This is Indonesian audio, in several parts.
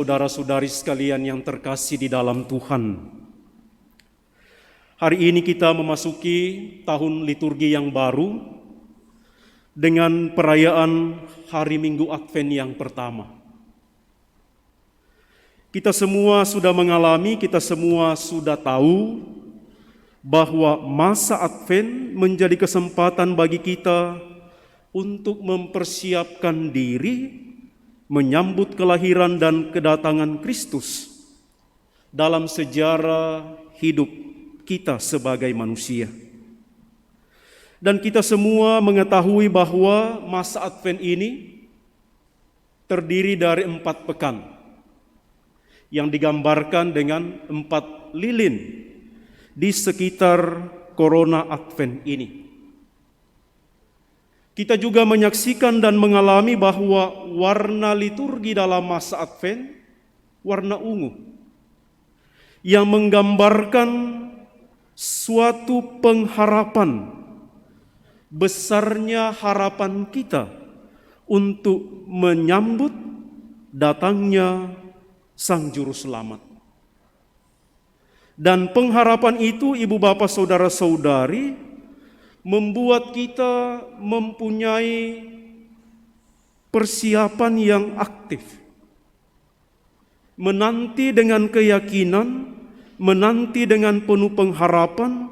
Saudara-saudari sekalian yang terkasih di dalam Tuhan, hari ini kita memasuki tahun liturgi yang baru dengan perayaan hari Minggu Advent yang pertama. Kita semua sudah mengalami, kita semua sudah tahu bahwa masa Advent menjadi kesempatan bagi kita untuk mempersiapkan diri menyambut kelahiran dan kedatangan Kristus dalam sejarah hidup kita sebagai manusia. Dan kita semua mengetahui bahwa masa Advent ini terdiri dari 4 pekan yang digambarkan dengan 4 lilin di sekitar Corona Advent ini. Kita juga menyaksikan dan mengalami bahwa warna liturgi dalam masa Advent warna ungu yang menggambarkan suatu pengharapan, besarnya harapan kita untuk menyambut datangnya Sang Juru Selamat. Dan pengharapan itu, ibu bapak saudara-saudari, membuat kita mempunyai persiapan yang aktif. Menanti dengan keyakinan, menanti dengan penuh pengharapan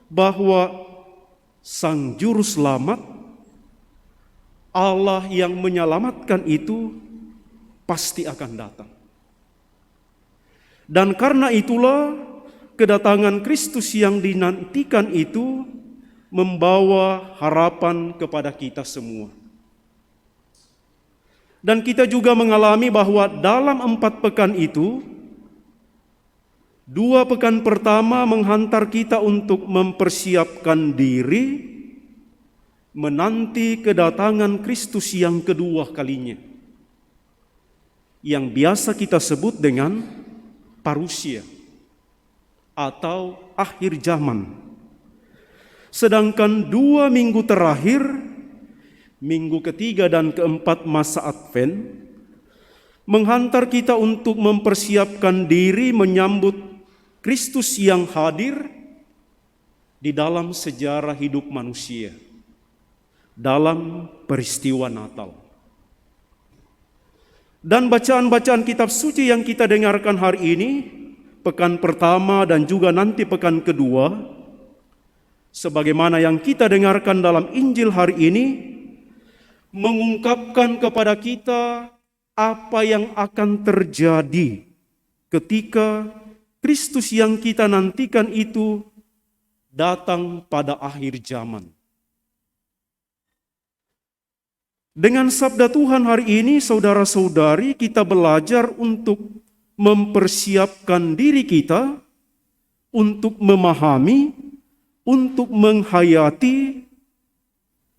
bahwa Sang Juru Selamat, Allah yang menyelamatkan itu pasti akan datang. Dan karena itulah kedatangan Kristus yang dinantikan itu membawa harapan kepada kita semua. Dan kita juga mengalami bahwa dalam 4 pekan itu, 2 pekan pertama menghantar kita untuk mempersiapkan diri menanti kedatangan Kristus yang kedua kalinya, yang biasa kita sebut dengan parusia atau akhir zaman. Sedangkan 2 minggu terakhir, minggu ketiga dan keempat masa Advent, menghantar kita untuk mempersiapkan diri menyambut Kristus yang hadir di dalam sejarah hidup manusia, dalam peristiwa Natal. Dan bacaan-bacaan kitab suci yang kita dengarkan hari ini, pekan pertama dan juga nanti pekan kedua, sebagaimana yang kita dengarkan dalam Injil hari ini, mengungkapkan kepada kita apa yang akan terjadi ketika Kristus yang kita nantikan itu datang pada akhir zaman. Dengan sabda Tuhan hari ini, saudara-saudari, kita belajar untuk mempersiapkan diri kita untuk memahami, untuk menghayati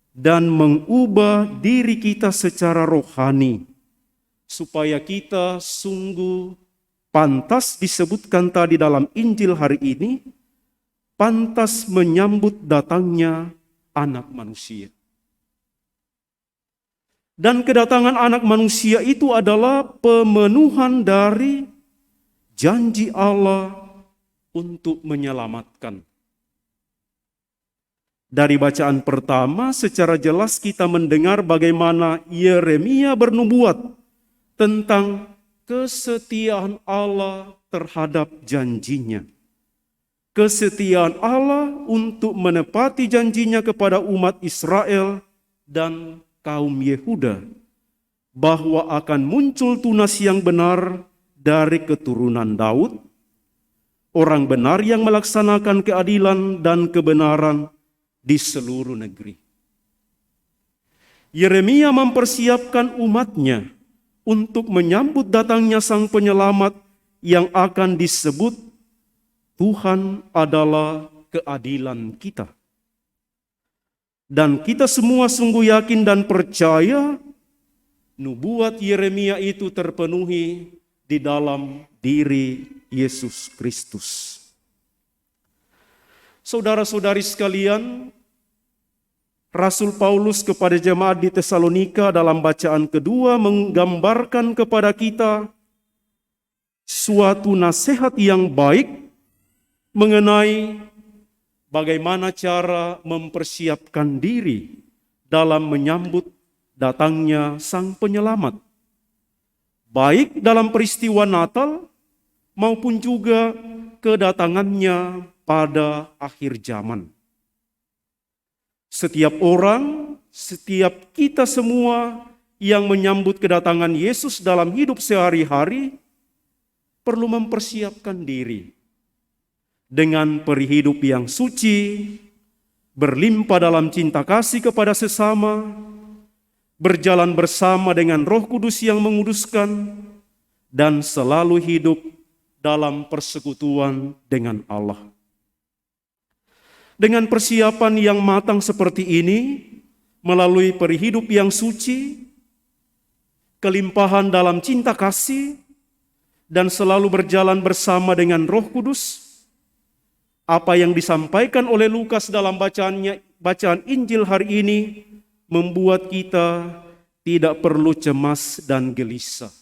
dan mengubah diri kita secara rohani, supaya kita sungguh pantas disebutkan tadi dalam Injil hari ini, pantas menyambut datangnya Anak Manusia. Dan kedatangan Anak Manusia itu adalah pemenuhan dari janji Allah untuk menyelamatkan. Dari bacaan pertama secara jelas kita mendengar bagaimana Yeremia bernubuat tentang kesetiaan Allah terhadap janjinya. Kesetiaan Allah untuk menepati janjinya kepada umat Israel dan kaum Yehuda, bahwa akan muncul tunas yang benar dari keturunan Daud, orang benar yang melaksanakan keadilan dan kebenaran di seluruh negeri. Yeremia mempersiapkan umatnya untuk menyambut datangnya Sang Penyelamat yang akan disebut Tuhan adalah keadilan kita. Dan kita semua sungguh yakin dan percaya nubuat Yeremia itu terpenuhi di dalam diri Yesus Kristus. Saudara-saudari sekalian, Rasul Paulus kepada jemaat di Tesalonika dalam bacaan kedua menggambarkan kepada kita suatu nasihat yang baik mengenai bagaimana cara mempersiapkan diri dalam menyambut datangnya Sang Penyelamat, baik dalam peristiwa Natal maupun juga kedatangannya pada akhir zaman. Setiap orang, setiap kita semua yang menyambut kedatangan Yesus dalam hidup sehari-hari perlu mempersiapkan diri dengan perihidup yang suci, berlimpah dalam cinta kasih kepada sesama, berjalan bersama dengan Roh Kudus yang menguduskan, dan selalu hidup dalam persekutuan dengan Allah. Dengan persiapan yang matang seperti ini, melalui perihidup yang suci, kelimpahan dalam cinta kasih, dan selalu berjalan bersama dengan Roh Kudus, apa yang disampaikan oleh Lukas dalam bacaan Injil hari ini membuat kita tidak perlu cemas dan gelisah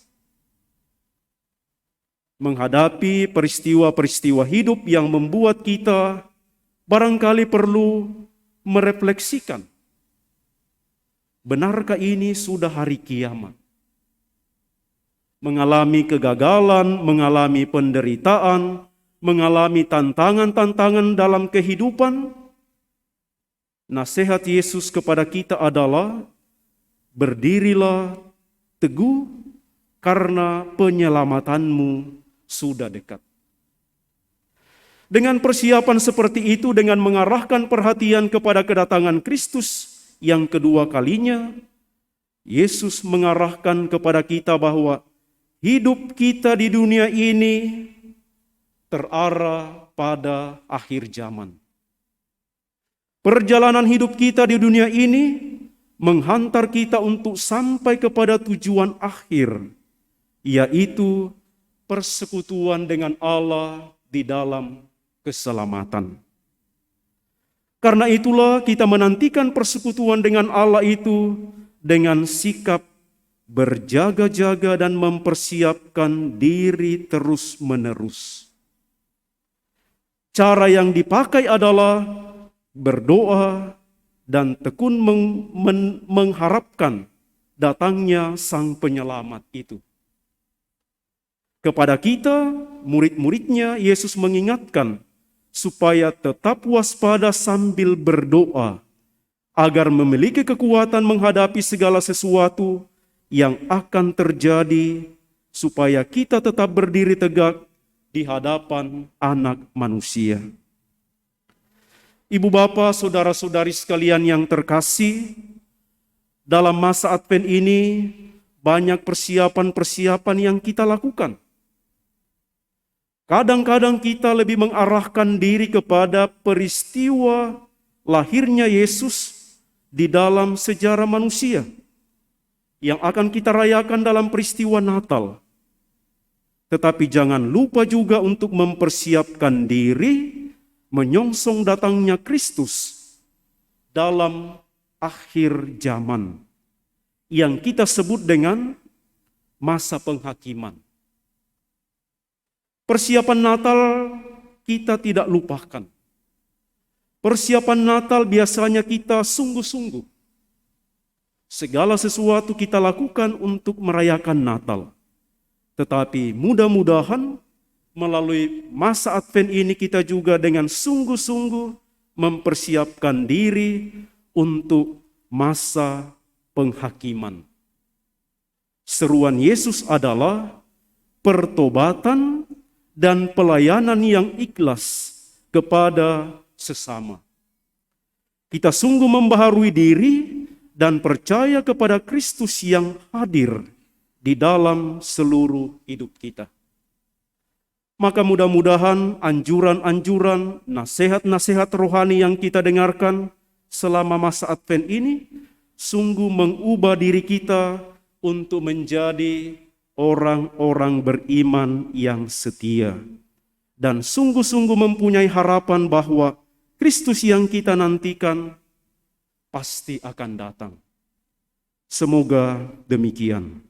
menghadapi peristiwa-peristiwa hidup yang membuat kita barangkali perlu merefleksikan, benarkah ini sudah hari kiamat? Mengalami kegagalan, mengalami penderitaan, mengalami tantangan-tantangan dalam kehidupan. Nasihat Yesus kepada kita adalah, berdirilah teguh karena penyelamatanmu sudah dekat. Dengan persiapan seperti itu, dengan mengarahkan perhatian kepada kedatangan Kristus yang kedua kalinya, Yesus mengarahkan kepada kita bahwa hidup kita di dunia ini terarah pada akhir zaman. Perjalanan hidup kita di dunia ini menghantar kita untuk sampai kepada tujuan akhir, yaitu persekutuan dengan Allah di dalam keselamatan. Karena itulah kita menantikan persekutuan dengan Allah itu dengan sikap berjaga-jaga dan mempersiapkan diri terus-menerus. Cara yang dipakai adalah berdoa dan tekun mengharapkan datangnya Sang Penyelamat itu. Kepada kita, murid-muridnya, Yesus mengingatkan supaya tetap waspada sambil berdoa, agar memiliki kekuatan menghadapi segala sesuatu yang akan terjadi, supaya kita tetap berdiri tegak di hadapan Anak Manusia. Ibu bapa, saudara-saudari sekalian yang terkasih, dalam masa Advent ini banyak persiapan-persiapan yang kita lakukan. Kadang-kadang kita lebih mengarahkan diri kepada peristiwa lahirnya Yesus di dalam sejarah manusia yang akan kita rayakan dalam peristiwa Natal. Tetapi jangan lupa juga untuk mempersiapkan diri menyongsong datangnya Kristus dalam akhir zaman yang kita sebut dengan masa penghakiman. Persiapan Natal kita tidak lupakan. Persiapan Natal biasanya kita sungguh-sungguh. Segala sesuatu kita lakukan untuk merayakan Natal. Tetapi mudah-mudahan melalui masa Advent ini kita juga dengan sungguh-sungguh mempersiapkan diri untuk masa penghakiman. Seruan Yesus adalah pertobatan dan pelayanan yang ikhlas kepada sesama. Kita sungguh membaharui diri dan percaya kepada Kristus yang hadir di dalam seluruh hidup kita. Maka mudah-mudahan anjuran-anjuran, nasihat-nasihat rohani yang kita dengarkan selama masa Advent ini sungguh mengubah diri kita untuk menjadi orang-orang beriman yang setia. Dan sungguh-sungguh mempunyai harapan bahwa Kristus yang kita nantikan pasti akan datang. Semoga demikian.